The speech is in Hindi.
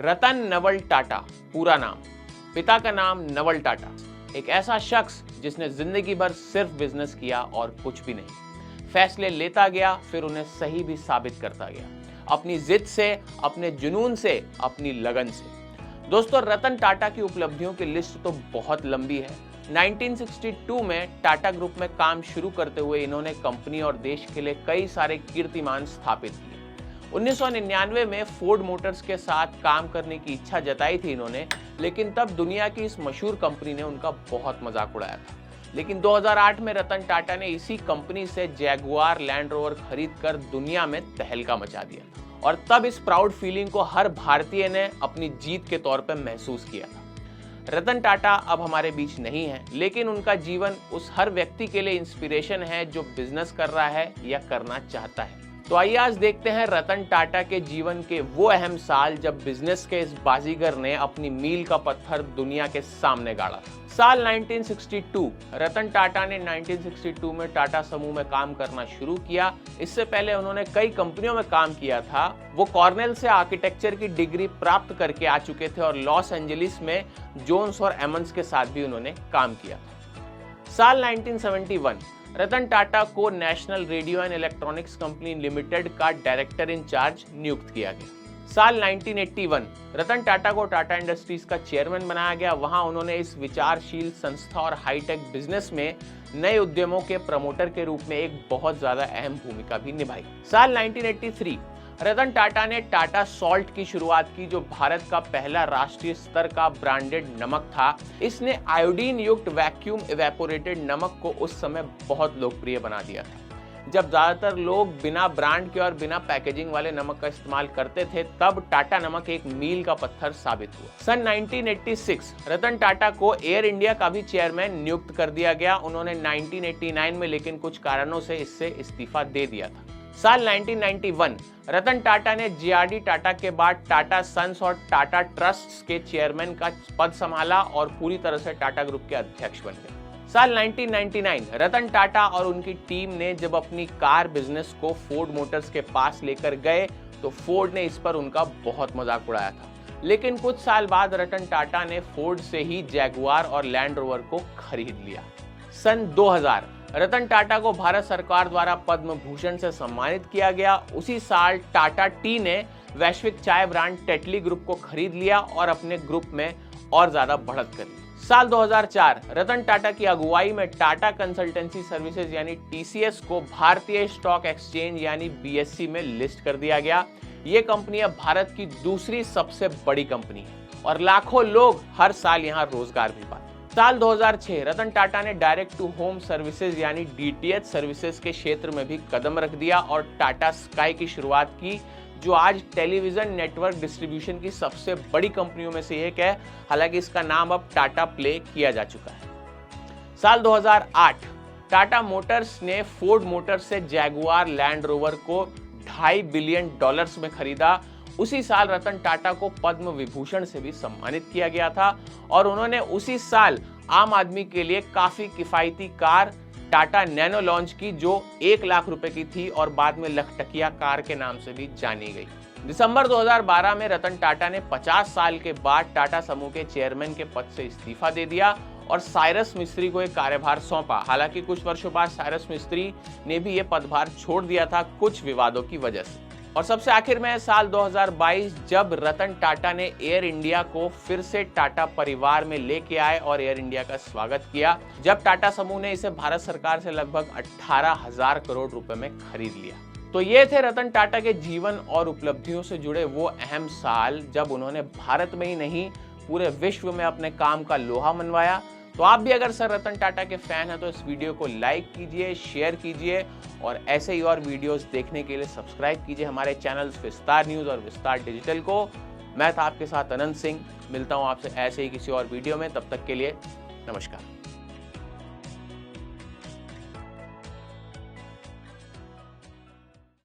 रतन नवल टाटा पूरा नाम। पिता का नाम नवल टाटा। एक ऐसा शख्स जिसने जिंदगी भर सिर्फ बिजनेस किया और कुछ भी नहीं। फैसले लेता गया, फिर उन्हें सही भी साबित करता गया, अपनी जिद से, अपने जुनून से, अपनी लगन से। दोस्तों, रतन टाटा की उपलब्धियों की लिस्ट तो बहुत लंबी है। 1962 में टाटा ग्रुप में काम शुरू करते हुए इन्होंने कंपनी और देश के लिए कई सारे कीर्तिमान स्थापित किए। 1999 में फोर्ड मोटर्स के साथ काम करने की इच्छा जताई थी इन्होंने, लेकिन तब दुनिया की इस मशहूर कंपनी ने उनका बहुत मजाक उड़ाया था। लेकिन 2008 में रतन टाटा ने इसी कंपनी से जैगुआर लैंड रोवर खरीदकर दुनिया में तहलका मचा दिया और तब इस प्राउड फीलिंग को हर भारतीय ने अपनी जीत के तौर पर महसूस किया था। रतन टाटा अब हमारे बीच नहीं है, लेकिन उनका जीवन उस हर व्यक्ति के लिए इंस्पिरेशन है जो बिजनेस कर रहा है या करना चाहता है। तो आइए आज देखते हैं रतन टाटा के जीवन के वो अहम साल जब बिजनेस के इस बाजीगर ने अपनी मील का पत्थर दुनिया के सामने गाड़ा। साल 1962। रतन टाटा ने 1962 में टाटा समूह में काम करना शुरू किया। इससे पहले उन्होंने कई कंपनियों में काम किया था। वो कॉर्नेल से आर्किटेक्चर की डिग्री प्राप्त करके आ चुके थे और लॉस एंजलिस में जोन्स और एमंस के साथ भी उन्होंने काम किया था। साल 1971। रतन टाटा को national radio and electronics company limited का डायरेक्टर इन चार्ज नियुक्त किया गया। साल 1981। रतन टाटा को टाटा इंडस्ट्रीज का चेयरमैन बनाया गया। वहां उन्होंने इस विचारशील संस्था और हाईटेक बिजनेस में नए उद्यमों के प्रमोटर के रूप में एक बहुत ज्यादा अहम भूमिका भी निभाई। साल 1983। रतन टाटा ने टाटा सॉल्ट की शुरुआत की, जो भारत का पहला राष्ट्रीय स्तर का ब्रांडेड नमक था। इसने आयोडीन युक्त वैक्यूम इवेपोरेटेड नमक को उस समय बहुत लोकप्रिय बना दिया था। जब ज्यादातर लोग बिना ब्रांड के और बिना पैकेजिंग वाले नमक का इस्तेमाल करते थे, तब टाटा नमक एक मील का पत्थर साबित हुआ। सन 1986। रतन टाटा को एयर इंडिया का भी चेयरमैन नियुक्त कर दिया गया। उन्होंने 1989 में लेकिन कुछ कारणों से इससे इस्तीफा दे दिया था। साल 1991। रतन टाटा ने जेआरडी टाटा के बाद टाटा सन्स और टाटा ट्रस्ट्स के चेयरमैन का पद संभाला और पूरी तरह से टाटा ग्रुप के अध्यक्ष बन गए। साल 1999। रतन टाटा और उनकी टीम ने जब अपनी कार बिजनेस को फोर्ड मोटर्स के पास लेकर गए तो फोर्ड ने इस पर उनका बहुत मजाक उड़ाया था। लेकिन कुछ साल बाद रतन टाटा ने फोर्ड से ही जैगुआर और लैंड रोवर को खरीद लिया। सन 2000। रतन टाटा को भारत सरकार द्वारा पद्म भूषण से सम्मानित किया गया। उसी साल टाटा टी ने वैश्विक चाय ब्रांड टेटली ग्रुप को खरीद लिया और अपने ग्रुप में और ज्यादा बढ़त कर ली। साल 2004। रतन टाटा की अगुवाई में टाटा कंसल्टेंसी सर्विसेज यानी टीसीएस को भारतीय स्टॉक एक्सचेंज यानी बीएससी में लिस्ट कर दिया गया। ये कंपनी अब भारत की दूसरी सबसे बड़ी कंपनी है और लाखों लोग हर साल यहाँ रोजगार भी पाते। साल 2006। रतन टाटा ने डायरेक्ट टू होम सर्विसेज यानी डीटीएच सर्विसेज के क्षेत्र में भी कदम रख दिया और टाटा स्काई की शुरुआत की, जो आज टेलीविजन नेटवर्क डिस्ट्रीब्यूशन की सबसे बड़ी कंपनियों में से एक है। हालांकि इसका नाम अब टाटा प्ले किया जा चुका है। साल 2008। टाटा मोटर्स ने फोर्ड मोटर्स से जैगुआर लैंड रोवर को $2.5 बिलियन में खरीदा। उसी साल रतन टाटा को पद्म विभूषण से भी सम्मानित किया गया था और उन्होंने उसी साल आम आदमी के लिए काफी किफायती कार टाटा नैनो लॉन्च की, जो 1 लाख रुपए की थी और बाद में लखटकिया कार के नाम से भी जानी गई। दिसंबर 2012 में रतन टाटा ने 50 साल के बाद टाटा समूह के चेयरमैन के पद से इस्तीफा दे दिया और साइरस मिस्त्री को एक कार्यभार सौंपा। हालांकि कुछ वर्षों बाद साइरस मिस्त्री ने भी यह पदभार छोड़ दिया था कुछ विवादों की वजह से। और सबसे आखिर में साल 2022 जब रतन टाटा ने एयर इंडिया को फिर से टाटा परिवार में लेके आए और एयर इंडिया का स्वागत किया, जब टाटा समूह ने इसे भारत सरकार से लगभग 18,000 करोड़ रुपए में खरीद लिया। तो ये थे रतन टाटा के जीवन और उपलब्धियों से जुड़े वो अहम साल जब उन्होंने भारत में ही नहीं पूरे विश्व में अपने काम का लोहा मनवाया। तो आप भी अगर सर रतन टाटा के फैन हैं तो इस वीडियो को लाइक कीजिए, शेयर कीजिए और ऐसे ही और वीडियोस देखने के लिए सब्सक्राइब कीजिए हमारे चैनल्स विस्तार न्यूज़ और विस्तार डिजिटल को। मैं था आपके साथ अनंत सिंह, मिलता हूं आपसे ऐसे ही किसी और वीडियो में। तब तक के लिए नमस्कार।